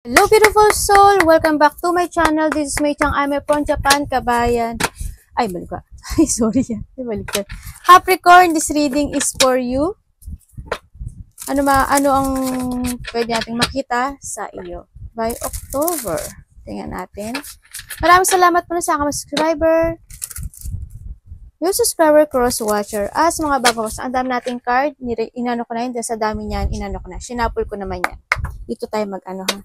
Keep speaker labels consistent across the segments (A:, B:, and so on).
A: Hello beautiful soul! Welcome back to my channel. This is Mei Chang. I'm from Japan, kabayan. Ay, balik ka. Ay, sorry. Ay, balik ka. Capricorn, this reading is for you. Ano ang pwede nating makita sa iyo by October? Tingnan natin. Maraming salamat po na sa aking subscriber. Yung subscriber cross-watcher. Sa mga bago ko, ang dami nating card. Inano ko na yun. Sa dami niyan, inano ko na. Sinapol ko naman yan. Dito tayo mag-ano ha.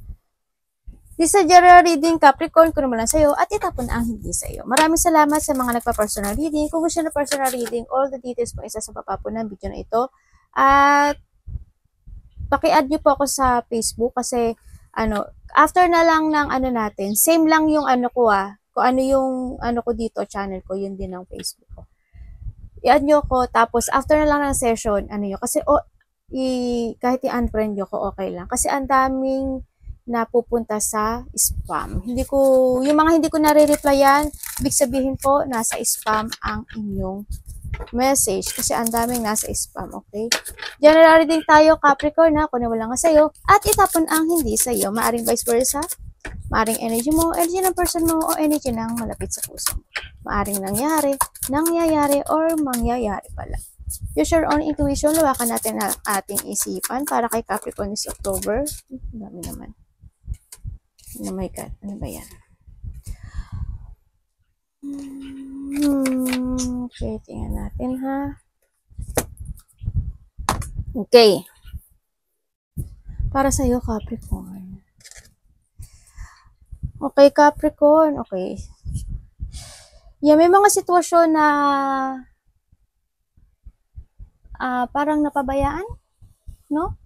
A: This is a general reading, Capricorn, kuno mo lang sa'yo at itapon ang hindi sa'yo. Maraming salamat sa mga nagpa-personal reading. Kung gusto na personal reading, all the details po isa sa baba po ng video na ito. At paki-add nyo po ako sa Facebook kasi after na lang ng natin, same lang yung ko kung ano yung ko dito, channel ko, yun din ang Facebook ko. I-add nyo ko, tapos after na lang ng session, yun, kasi kahit i-unfriend nyo ko, okay lang. Kasi ang daming napupunta sa spam. Yung mga hindi ko nare-replyan, ibig sabihin po, nasa spam ang inyong message. Kasi ang daming nasa spam, okay? General reading tayo, Capricorn, na kunin mo lang sa'yo, at itapon ang hindi sa'yo. Maaring vice versa, maaring energy mo, energy ng person mo, o energy ng malapit sa puso mo. Maaring nangyayari, or mangyayari pala. Use your own intuition, luwakan natin ang ating isipan para kay Capricorn this October. Dami naman. Oh my God, ano ba yan? Okay, tingnan natin ha. Okay. Para sa'yo, Capricorn. Okay, Capricorn. Okay. Yeah, may mga sitwasyon na parang napabayaan, no?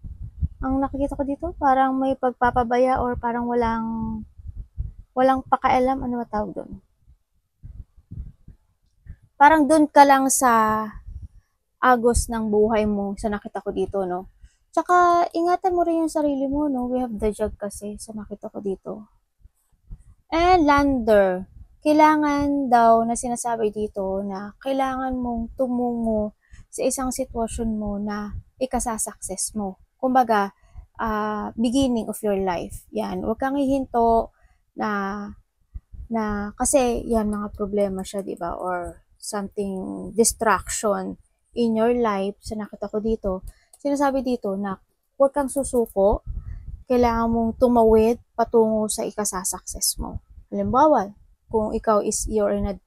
A: Ang nakikita ko dito, parang may pagpapabaya or parang walang pakialam, ano matawag doon? Parang doon ka lang sa agos ng buhay mo sa nakita ko dito, no? Tsaka, ingatan mo rin yung sarili mo, no? We have the jug kasi sa nakita ko dito. And lander, kailangan daw na sinasabi dito na kailangan mong tumungo sa isang sitwasyon mo na ikasasucess mo. Kumbaga, beginning of your life. Yan, huwag kang hihinto na kasi yan mga problema siya, di ba? Or something distraction in your life. Sa nakita ko dito, sinasabi dito na huwag kang susuko, kailangan mong tumawid patungo sa ikasasucess mo. Halimbawa, kung ikaw is you're in a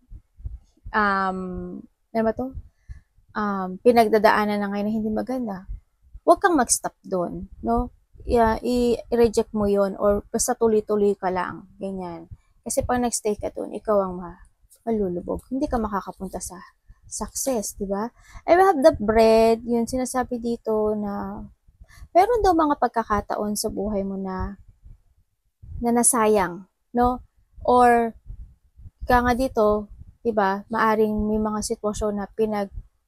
A: pinagdadaanan na ngayon na hindi maganda, huwag kang mag-stop doon, no? I-reject mo yon or basta tuloy-tuloy ka lang, ganyan. Kasi pag nag-stay ka doon, ikaw ang malulubog. Hindi ka makakapunta sa success, di ba? I will have the bread, yun sinasabi dito na meron daw mga pagkakataon sa buhay mo na nasayang, no? Or nga dito, di ba, maaring may mga sitwasyon na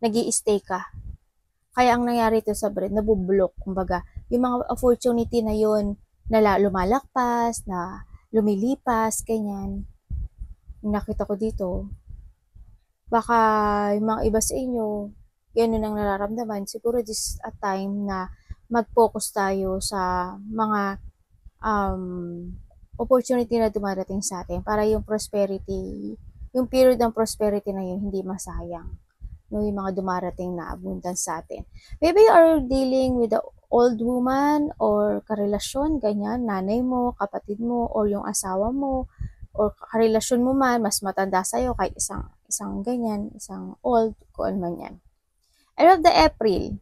A: nag-i-stay ka. Kaya ang nangyari ito sa bread, nabublock, kumbaga, yung mga opportunity na yun, na lumalakpas, na lumilipas, ganyan. Nakita ko dito, baka yung mga iba sa inyo, ganun ang nararamdaman. Siguro this a time na mag-focus tayo sa mga opportunity na dumarating sa atin para yung prosperity, yung period ng prosperity na yun, hindi masayang. No, yung mga dumarating na abundance sa atin. Maybe you are dealing with the old woman or karelasyon, ganyan, nanay mo, kapatid mo, or yung asawa mo, or karelasyon mo man, mas matanda sa'yo, kahit isang ganyan, isang old, kung ano man yan. I love the April.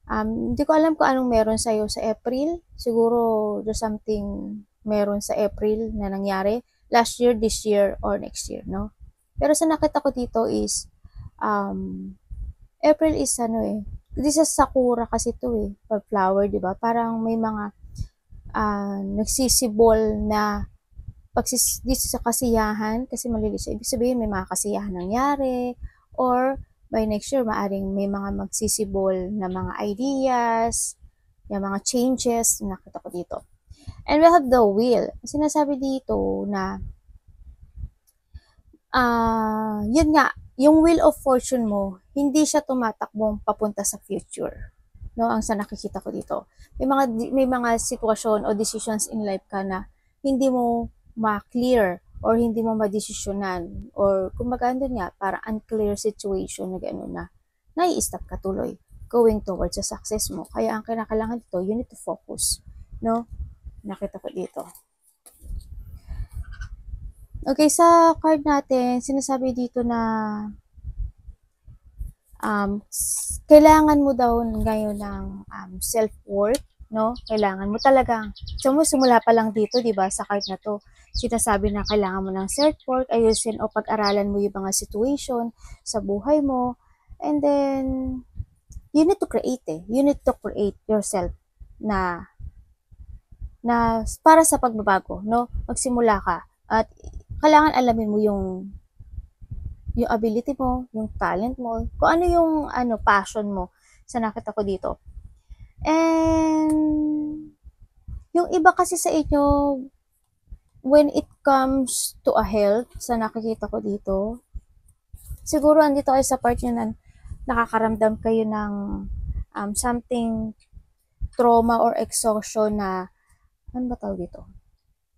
A: Hindi ko alam kung anong meron sa'yo sa April. Siguro, there's something meron sa April na nangyari. Last year, this year, or next year, no? Pero sa nakita ko dito is, April is this is Sakura kasi to or flower, di ba? Parang may mga nagsisibol na dito sa kasiyahan, kasi malilis siya. Ibig sabihin may mga kasiyahan nangyari, or by next year, maaring may mga magsisibol na mga ideas, yung mga changes, nakita ko dito. And we have the wheel. Sinasabi dito na yun nga, yung wheel of fortune mo, hindi siya tumatakbong papunta sa future. No, ang sa nakikita ko dito. May mga sitwasyon o decisions in life ka na hindi mo ma-clear or hindi mo madesisyonan or kumbaga andun nga, para unclear situation na gano'n na nai-stop ka tuloy going towards sa success mo. Kaya ang kinakailangan dito, you need to focus. No? Nakita ko dito. Okay, sa card natin, sinasabi dito na kailangan mo daw ngayon ng self-worth, no? Kailangan mo talagang, simula pa lang dito, di ba, sa card na to, sinasabi na kailangan mo ng self-worth, ayusin o pag-aralan mo yung mga situation sa buhay mo, and then, you need to create You need to create yourself na para sa pagbabago, no? Magsimula ka at kailangan alamin mo yung ability mo, yung talent mo, kung ano yung passion mo sa nakita ko dito. And yung iba kasi sa inyo, when it comes to a health, sa nakikita ko dito, siguro andito kayo sa part nyo na nakakaramdam kayo ng something trauma or exhaustion na, ano ba tawag dito?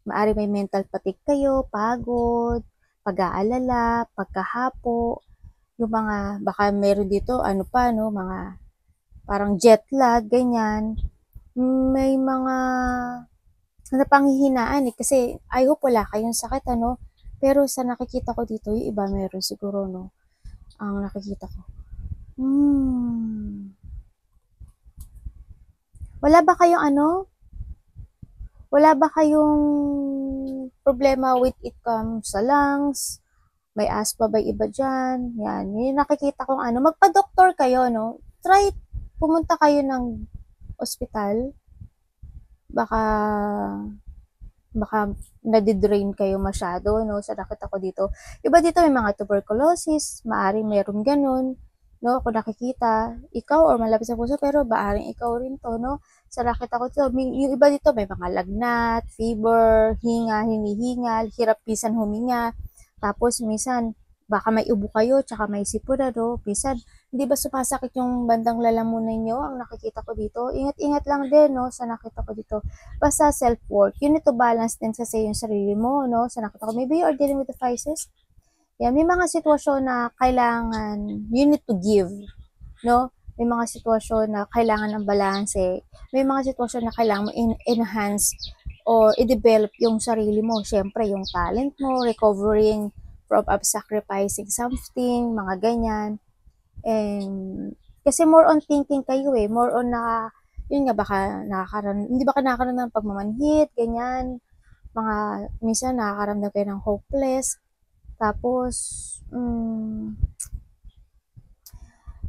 A: Maari may mental fatigue kayo, pagod, pag-aalala, pagkahapo, yung mga, baka meron dito, mga parang jet lag, ganyan. May mga napanghihinaan kasi I hope wala kayong sakit, pero sa nakikita ko dito, yung iba meron siguro, no? Ang nakikita ko. Wala ba kayong wala ba kayong problema with it comes sa lungs? May asthma ba iba dyan? Yan. Yung nakikita kong magpa-doktor kayo, no? Try, pumunta kayo ng ospital. Baka nadidrain kayo masyado, no? Sa nakita ko dito. Iba dito may mga tuberculosis, maaring meron ganun, no? Kung nakikita, ikaw or malapit sa puso, pero maaring ikaw rin to, no? Sa nakita ko dito, yung iba dito may mga lagnat, fever, hinihingal, hirap pisan huminga. Tapos minsan, baka may ubo kayo, tsaka may sipurado. Minsan, hindi ba sumasakit yung bandang lalamunan nyo? Ang nakikita ko dito. Ingat-ingat lang din, no? Sa nakita ko dito. Basta self-worth. You need to balance din sa yung sarili mo, no? Sa nakita ko. Maybe you are dealing with the vices. Yeah, may mga sitwasyon na kailangan, you need to give, no? May mga sitwasyon na kailangan ng balance. May mga sitwasyon na kailangan mo enhance or i-develop yung sarili mo. Siyempre, yung talent mo, recovering from sacrificing something, mga ganyan. And, kasi more on thinking kayo more on yun nga, baka hindi ba ka nakakaroon ng pagmamanhit, ganyan. Minsan nakakaramdam kayo ng hopeless. Tapos,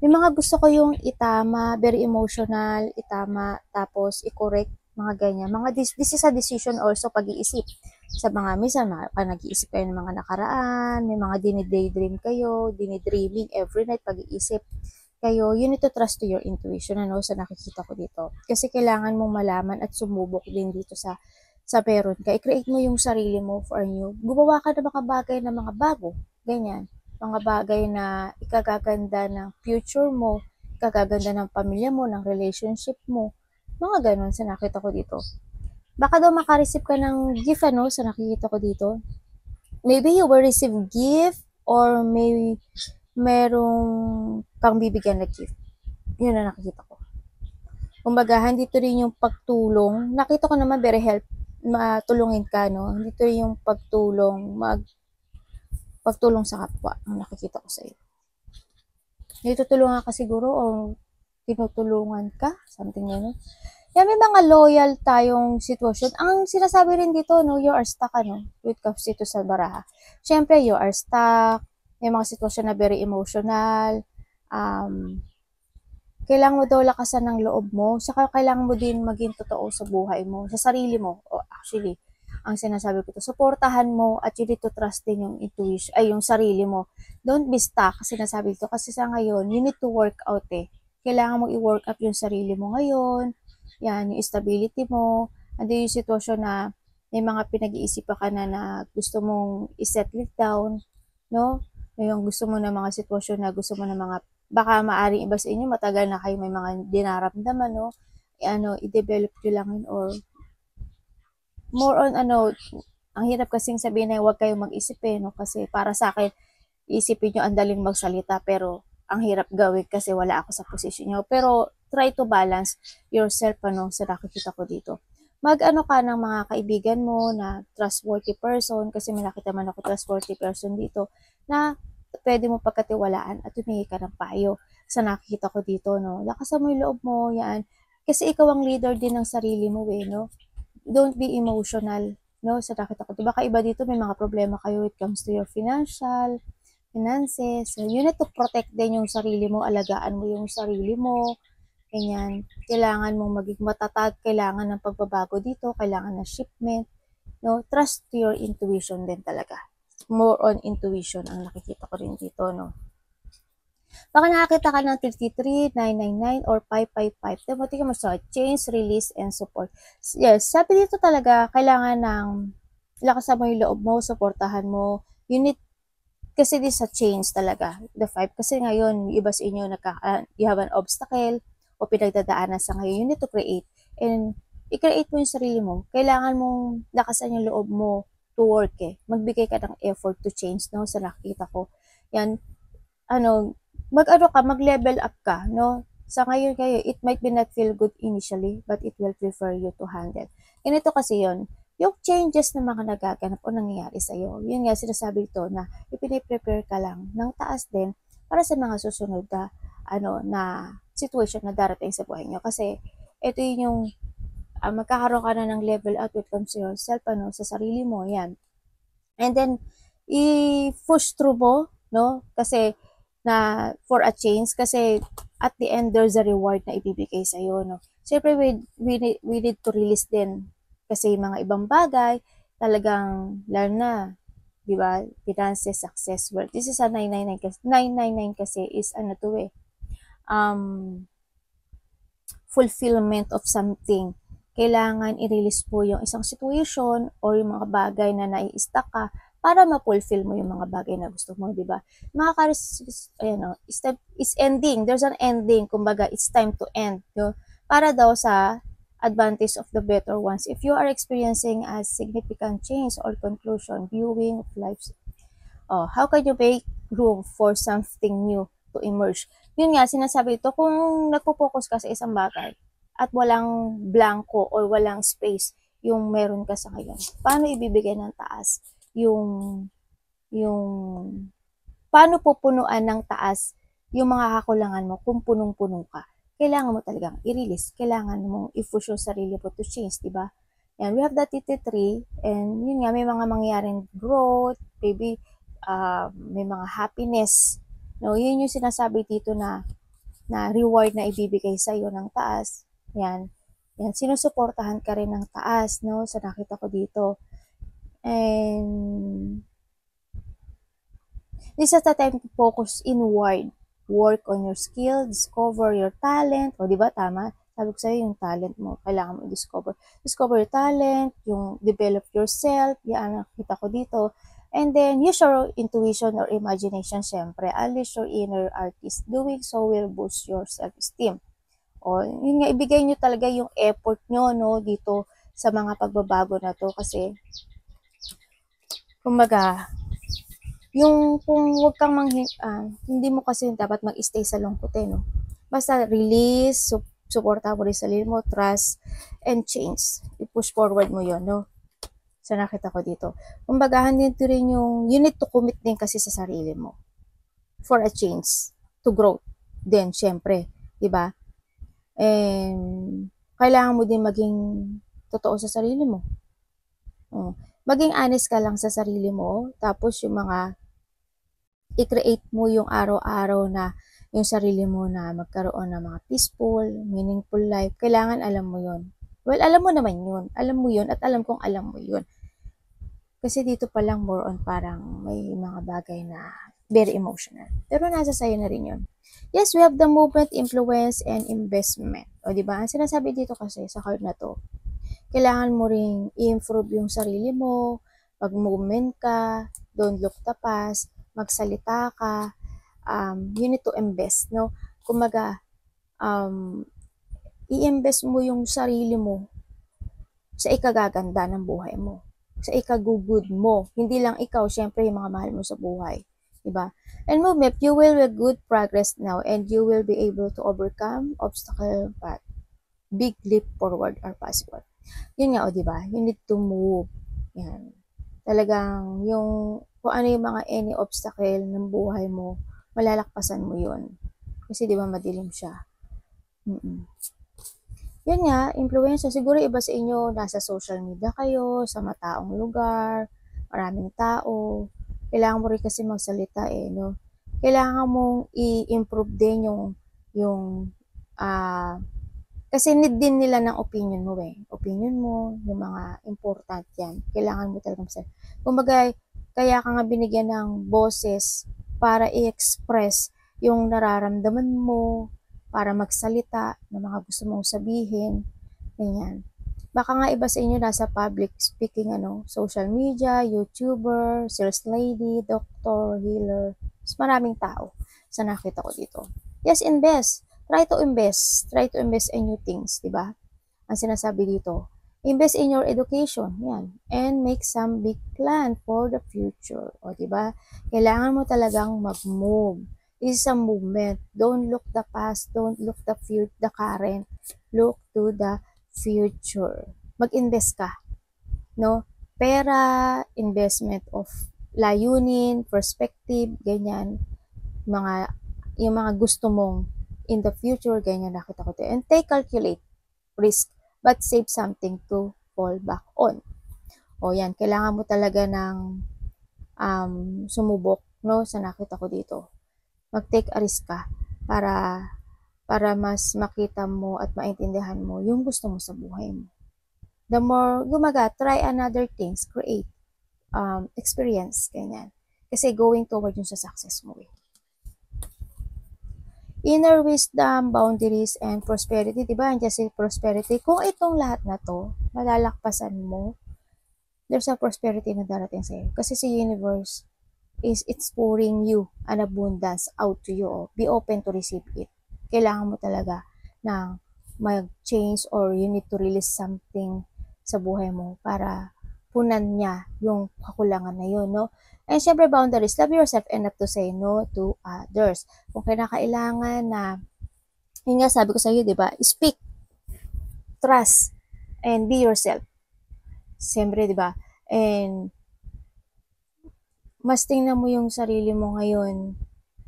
A: may mga gusto ko yung itama, very emotional, itama, tapos i-correct, mga ganyan. This is a decision also, pag-iisip. Sa mga minsan, nag-iisip kayo ng mga nakaraan, may mga dinidaydream kayo, dinidreaming every night, pag-iisip kayo, you need to trust to your intuition, sa nakikita ko dito. Kasi kailangan mong malaman at sumubok din dito sa meron ka. I-create mo yung sarili mo for new. Gumawa ka ng mga bagay na mga bago, ganyan. Mga bagay na ikagaganda ng future mo, ikagaganda ng pamilya mo, ng relationship mo, mga ganun sa nakita ko dito. Baka daw makareceive ka ng gift, sa nakikita ko dito. Maybe you will receive gift or maybe merong kang bibigyan na gift. Yun na nakikita ko. Kumbaga, dito rin yung pagtulong. Nakita ko naman very matulungin ka, no? Dito rin yung pagtulong, pagtulong sa kapwa. Ang nakikita ko sa iyo. Dito tulungan ka siguro o tinutulungan ka, something ganun. Yan, may mga loyal tayong sitwasyon. Ang sinasabi rin dito, no, you are stuck, with comes dito sa baraha. Siyempre, you are stuck. May mga sitwasyon na very emotional. Kailangan mo daw lakasan ng loob mo. Saka kailangan mo din maging totoo sa buhay mo, sa sarili mo. Actually, ang sinasabi ko to, suportahan mo at you need to trust din yung intuition, yung sarili mo. Don't be stuck, kasi sinasabi ko. Kasi sa ngayon, you need to work out Kailangan mo i-work up yung sarili mo ngayon. Yan, yung stability mo. Andi yung sitwasyon na may mga pinag-iisipan ka na gusto mong i-settle down, no? Yung gusto mo na mga sitwasyon na gusto mo na mga, baka maaring iba sa inyo, matagal na kayo may mga dinaramdaman, no? I-develop nyo lang yun or more on ang hirap kasing sabihin na huwag kayong mag-isip no? Kasi para sa akin, isipin nyo ang daling magsalita pero ang hirap gawin kasi wala ako sa posisyon nyo. Pero try to balance yourself sa nakikita ko dito. Mag-ano ka ng mga kaibigan mo na trustworthy person kasi may nakita man ako trustworthy person dito na pwede mo pagkatiwalaan at humingi ka ng payo sa nakikita ko dito, no? Lakasan mo yung loob mo, yan. Kasi ikaw ang leader din ng sarili mo, no? Don't be emotional, no? Sa nakita ko, diba kaiba dito may mga problema kayo when it comes to your finances. So, you need to protect din yung sarili mo, alagaan mo yung sarili mo, ganyan. Kailangan mong maging matatag, kailangan ng pagbabago dito, kailangan ng shipment, no? Trust your intuition din talaga. More on intuition ang nakikita ko rin dito, no? Baka nakakita ka ng 33, 999, or 555. Timothy mo sa change, release, and support. Yes, sabi dito talaga, kailangan ng lakasan mo yung loob mo, supportahan mo. You need, kasi this sa change talaga, the 5. Kasi ngayon, iba sa inyo, you have an obstacle, o pinagdadaanan sa ngayon, you need to create. And i-create mo yung sarili mo. Kailangan mong lakasan yung loob mo to work Magbigay ka ng effort to change, no? Sa nakita ko. Yan, mag-level up ka, no? Sa ngayon kayo, it might be not feel good initially, but it will prefer you to handle. Ganito kasi yon yung changes na mga nagaganap o nangyayari sa'yo, yun nga sinasabi ito na ipiniprepare ka lang ng taas din para sa mga susunod na situation na darating sa buhay nyo. Kasi ito yung magkakaroon ka na ng level up when it comes to yourself, sa sarili mo, yan. And then, i-push through mo, no? Kasi, for a change, kasi at the end, there's a reward na ibibigay sa'yo, no? Siyempre, we need to release din. Kasi mga ibang bagay, talagang, lalo na, di ba, finances, success, wealth. This is a 999 kasi. 999 kasi is, fulfillment of something. Kailangan i-release po yung isang situation or yung mga bagay na nai-stuck ka para ma-fulfill mo yung mga bagay na gusto mo, di ba? It's ending. There's an ending. Kumbaga, it's time to end. No? Para daw sa advantage of the better ones. If you are experiencing a significant change or conclusion, viewing of life, how can you make room for something new to emerge? Yun nga, sinasabi ito, kung nagpo-focus ka sa isang bagay at walang blanco or walang space yung meron ka sa ngayon, paano ibibigay ng taas yung paano pupunuan ng taas yung mga kakulangan mo kung punong-puno ka? Kailangan mo talagang i-release, kailangan mong i-push yung sarili mo to change, di ba? And we have that 33, and yun nga, may mga mangyaring growth, maybe may mga happiness, no? Yun yung sinasabi dito na reward na ibibigay sa iyo ng taas. Yan, sinusuportahan ka rin ng taas, no? Sa nakita ko dito. And this is the time to focus inward. Work on your skill, discover your talent. O, di ba? Tama. Sabi ko sa'yo, yung talent mo, kailangan mo i-discover. Discover your talent, yung develop yourself. Yan, nakita ko dito. And then, use your intuition or imagination, syempre. Unleash your inner artist. Doing so will boost your self-esteem. O, yun nga, ibigay nyo talaga yung effort nyo, no, dito sa mga pagbabago na to. Kasi, kumbaga, kung huwag kang hindi mo kasi dapat mag-stay sa lungkot, no? Basta release, suporta mo rin sa sarili mo, trust, and change. I-push forward mo yon, no? So, nakita ko dito. Kumbaga, dito rin you need to commit din kasi sa sarili mo for a change, to grow din, syempre, di ba? And, kailangan mo din maging totoo sa sarili mo. Maging honest ka lang sa sarili mo, tapos yung mga i-create mo yung araw-araw na yung sarili mo na magkaroon ng mga peaceful, meaningful life. Kailangan alam mo yon. Well, alam mo naman yun. Alam mo yun at alam kong alam mo yun. Kasi dito pa lang more on parang may mga bagay na very emotional. Pero nasa sayo na rin yun. Yes, we have the movement, influence, and investment. O, diba? Ang sinasabi dito kasi sa card na to, kailangan mo ring i-improve yung sarili mo, mag-movement ka, don't look the past, magsalita ka, you need to invest, no? Kumaga, i-invest mo yung sarili mo sa ikagaganda ng buhay mo, sa ikagugud mo. Hindi lang ikaw, syempre yung mga mahal mo sa buhay. Diba? And movement, you will make good progress now and you will be able to overcome obstacle but big leap forward are possible. Yun nga, o diba? You need to move. Yan. Talagang yung kung ano yung mga any obstacle ng buhay mo, malalakpasan mo yun. Kasi di ba madilim siya. Yan nga, influencer. Siguro iba sa inyo, nasa social media kayo, sa mataong lugar, maraming tao. Kailangan mo rin kasi magsalita no? Kailangan mong i-improve din kasi need din nila ng opinion mo Opinion mo, yung mga important yan. Kailangan mo talagang magsalita. Kumbaga, kaya ka nga binigyan ng boses para i-express yung nararamdaman mo, para magsalita ng mga gusto mong sabihin, ganyan. Baka nga iba sa inyo nasa public speaking, social media, YouTuber, sales lady, doctor, healer, mas maraming tao sa nakita ko dito. Yes, invest. Try to invest in new things, di ba? Ang sinasabi dito, invest in your education, yan, and make some big plan for the future, o di ba? Kailangan mo talagang mag-move. This is a movement. Don't look the past, don't look the current, look to the future. Mag-invest ka, no? Pera, investment of layunin, perspective, ganyan, yung mga gusto mong in the future, ganyan nakita ko to. And calculate risk, but save something to fall back on. O yan, kailangan mo talaga ng sumubok, no, sa nakita ko dito. Mag-take a risk ka para mas makita mo at maintindihan mo yung gusto mo sa buhay mo. The more try another things, create experience, ganyan. Kasi going toward yung sa success mo Inner wisdom, boundaries, and prosperity. Diba? Andiyan si prosperity. Kung itong lahat na to, malalakpasan mo, there's a prosperity na darating sa'yo. Kasi si universe it's pouring you an abundance out to you. Be open to receive it. Kailangan mo talaga ng mag-change or you need to release something sa buhay mo para punan niya yung kakulangan na yun, no? And syempre, boundaries. Love yourself enough to say no to others. Kung kinakailangan na, yun nga sabi ko sa iyo, di ba? Speak, trust, and be yourself. Siyempre, di ba? And mas tingnan mo yung sarili mo ngayon.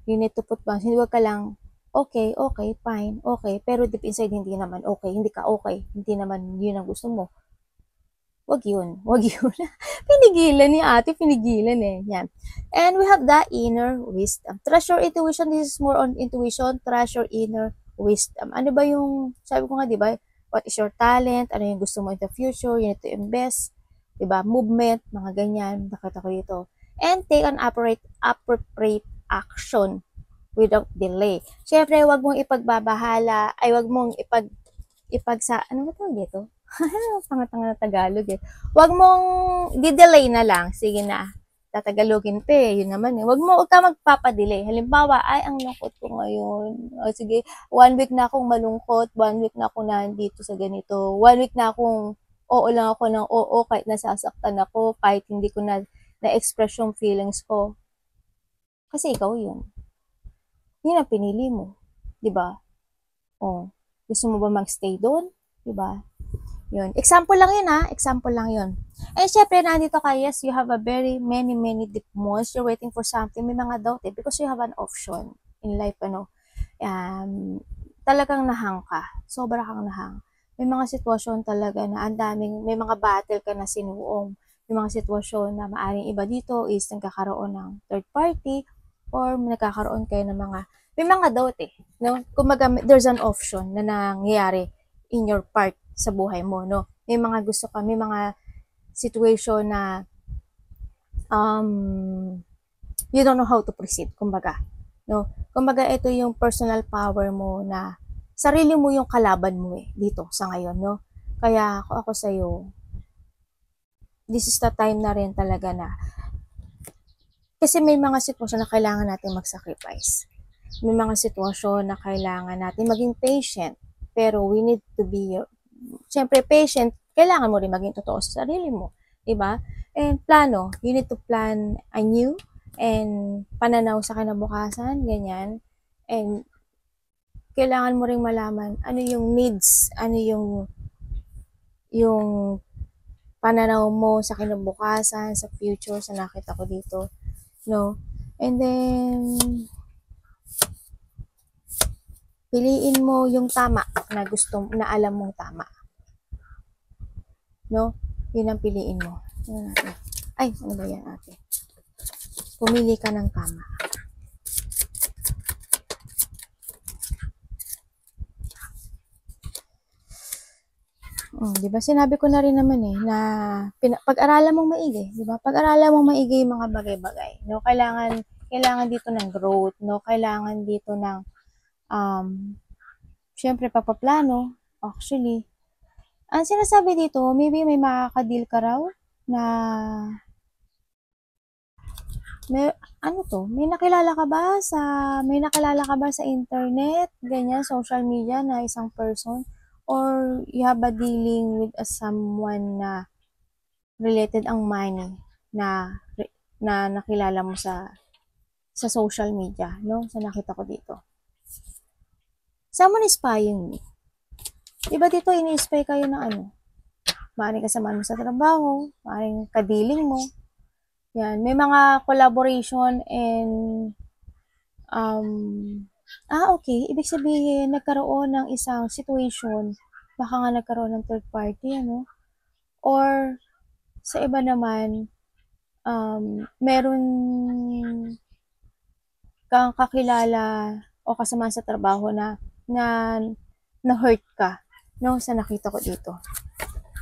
A: You need to put boundaries. Hindi ka lang, okay, fine, okay. Pero deep inside, hindi naman okay. Hindi ka okay. Hindi naman yun ang gusto mo. Wag yun. Pinigilan ni ate, Yan. And we have the inner wisdom. Trust your intuition. This is more on intuition. Trust your inner wisdom. Ano ba yung, sabi ko nga, di ba? What is your talent? Ano yung gusto mo in the future? You need to invest. Di ba? Movement, mga ganyan. Nakita ko dito. And take an appropriate action without delay. Siyempre, wag mong ipagbabahala, wag mong ano ba tawag dito? Tanga-tanga na Tagalog Wag mong di-delay na lang. Sige na. Tatagalogin pa yun naman Wag ka magpapadelay. Halimbawa, ang lungkot ko ngayon. O sige, 1 week na akong malungkot, 1 week na akong nandito sa ganito, 1 week na akong oo lang ako ng oo kahit nasasaktan ako, kahit hindi ko na-express yung feelings ko. Kasi ikaw yun. Yun ang pinili mo. Diba? Gusto mo ba mag-stay doon? Diba? Yun. Example lang yun Example lang yun. And syempre, nandito ka, yes, you have a very many deep months. You're waiting for something. May mga doubt because you have an option in life, talagang nahang ka. Sobra kang nahang. May mga sitwasyon talaga na may mga battle ka na sinuong. May mga sitwasyon na maaring iba dito is nagkakaroon ng third party or nagkakaroon kayo ng may mga doubt no? Kumbaga, there's an option na nangyayari in your part sa buhay mo, no? May mga gusto ka, may mga situation na you don't know how to proceed, kumbaga, no? Kumbaga, ito yung personal power mo na sarili mo yung kalaban mo dito sa ngayon, no? Kaya ako sa'yo, this is the time na rin talaga na kasi may mga sitwasyon na kailangan natin mag-sacrifice. May mga sitwasyon na kailangan natin maging patient. Pero we need to be, syempre patient, kailangan mo rin maging totoo sa sarili mo, 'di ba? And plano, you need to plan anew and pananaw sa kinabukasan, ganyan. And kailangan mo ring malaman ano yung needs, ano yung pananaw mo sa kinabukasan, sa future, sa nakita ko dito, no? And then piliin mo yung tama na gusto na alam mong tama, no? Yun ang piliin mo. Ay, ano ba yan, ate? Pumili ka ng tama. Di ba? Sinabi ko na rin naman na pag-aralan mong maigi, di ba? Pag-aralan mong maigi yung mga bagay-bagay, no? Kailangan dito ng growth, no? Kailangan dito ng syempre papaplano. Actually, ang sinasabi dito, maybe may makaka-deal ka raw na may nakilala ka ba sa internet, ganyan, social media na isang person? Or you have a dealing with someone na related ang money na nakilala mo sa social media, no? Sa nakita ko dito. Someone is spying me. Diba dito, ini-spy kayo ng ano? Maaaring kasama mo sa trabaho, maaaring kadiling mo. Yan, may mga collaboration and okay, ibig sabihin, nagkaroon ng isang situation, baka nga nagkaroon ng third party, ano? Or, sa iba naman, meron kang kakilala o kasama sa trabaho na hurt ka, no? Sa nakita ko dito.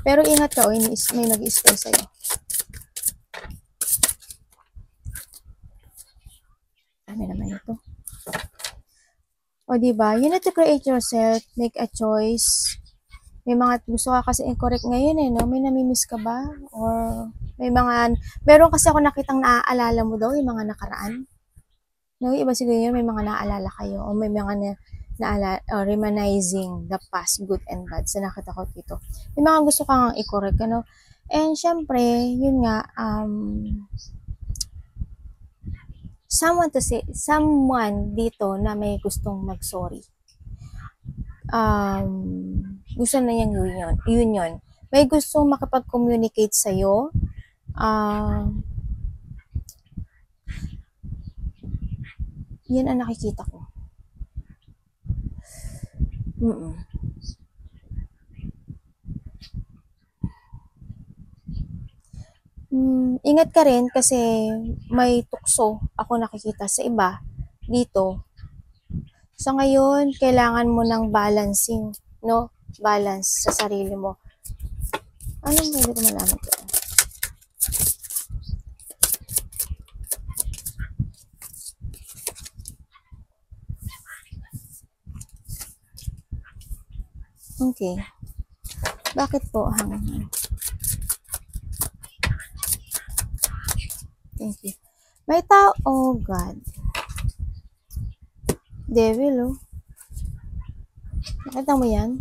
A: Pero ingat ka, may nag-i-spy sa'yo. Dami naman ito. O, diba? You need to create yourself, make a choice. May mga gusto ka kasi incorrect ngayon no? May namimiss ka ba? Or meron kasi ako nakitang naaalala mo daw, yung mga nakaraan. No, iba siguro yun, may mga naaalala kayo. O may mga reminiscing the past, good and bad. So, nakita ko dito. May mga gusto kang i-correct, ano? And, syempre, yun nga, someone dito na may gustong mag-sorry. Gusto na niyang union. May gustong makapag-communicate sa'yo. Yan ang nakikita ko. Ingat ka rin kasi may tukso ako nakikita sa iba dito. So ngayon, kailangan mo ng balancing, no? Balance sa sarili mo. Anong hindi ko malaman ko? Okay. Bakit po Thank you. May tao, oh God. Devil, oh. Nakita mo yan?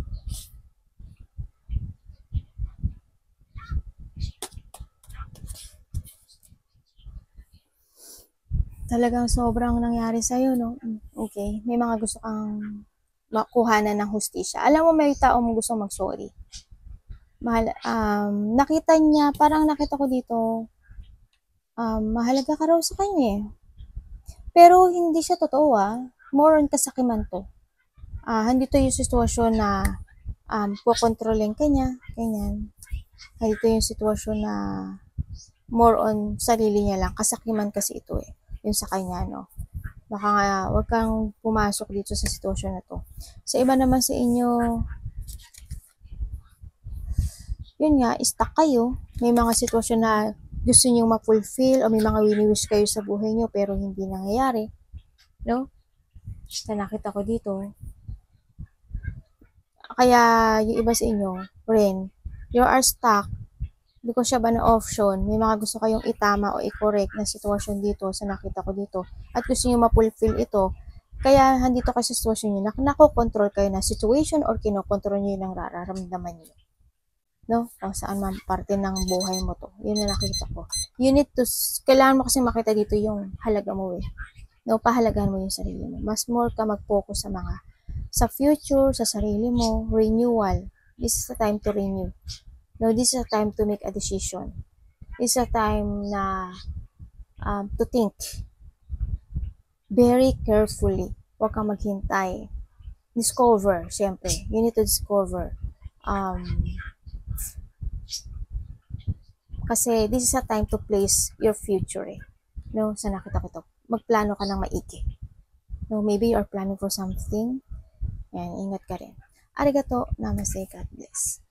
A: Talagang sobrang nangyari sa'yo, no? Okay. May mga gusto kang makuhanan ng hustisya. Alam mo, may tao mo gusto mag-sorry. Nakita niya, parang nakita ko dito, mahalaga ka raw sa kanya. Pero hindi siya totoo, more on kasakiman to. Hindi to yung sitwasyon na kukontrolin ka niya, ganyan. Hindi to yung sitwasyon na more on sarili niya lang. Kasakiman kasi ito yung sa kanya, no? Baka nga, wag kang pumasok dito sa sitwasyon na to. Sa iba naman sa inyo, yun nga, stuck kayo. May mga sitwasyon na gusto nyo ma-fulfill o may mga wini-wish kayo sa buhay nyo pero hindi nangyayari. No? Sa nakita ko dito. Kaya yung iba sa inyo, rin, you are stuck because siya ba na option, may mga gusto kayong itama o i-correct na sitwasyon dito sa nakita ko dito at gusto nyo ma-fulfill ito. Kaya handito kayo sa sitwasyon nyo na nakokontrol kayo na situation or kinokontrol nyo yung nararamdaman nyo. no? O saan man parte ng buhay mo to. Yun na nakita ko. You need to, kailangan mo kasi makita dito yung halaga mo eh. No, pahalagahan mo yung sarili mo. Mas more ka mag-focus sa future, sa sarili mo, renewal. This is the time to renew. No, this is a time to make a decision. This is a time na to think very carefully. Huwag kang maghintay. Discover, syempre. You need to discover. Kasi this is a time to place your future eh. No, sa nakita ko to. Magplano ka ng maigi. No, maybe you are planning for something. Yan, ingat ka rin. Arigato, namaste, God bless.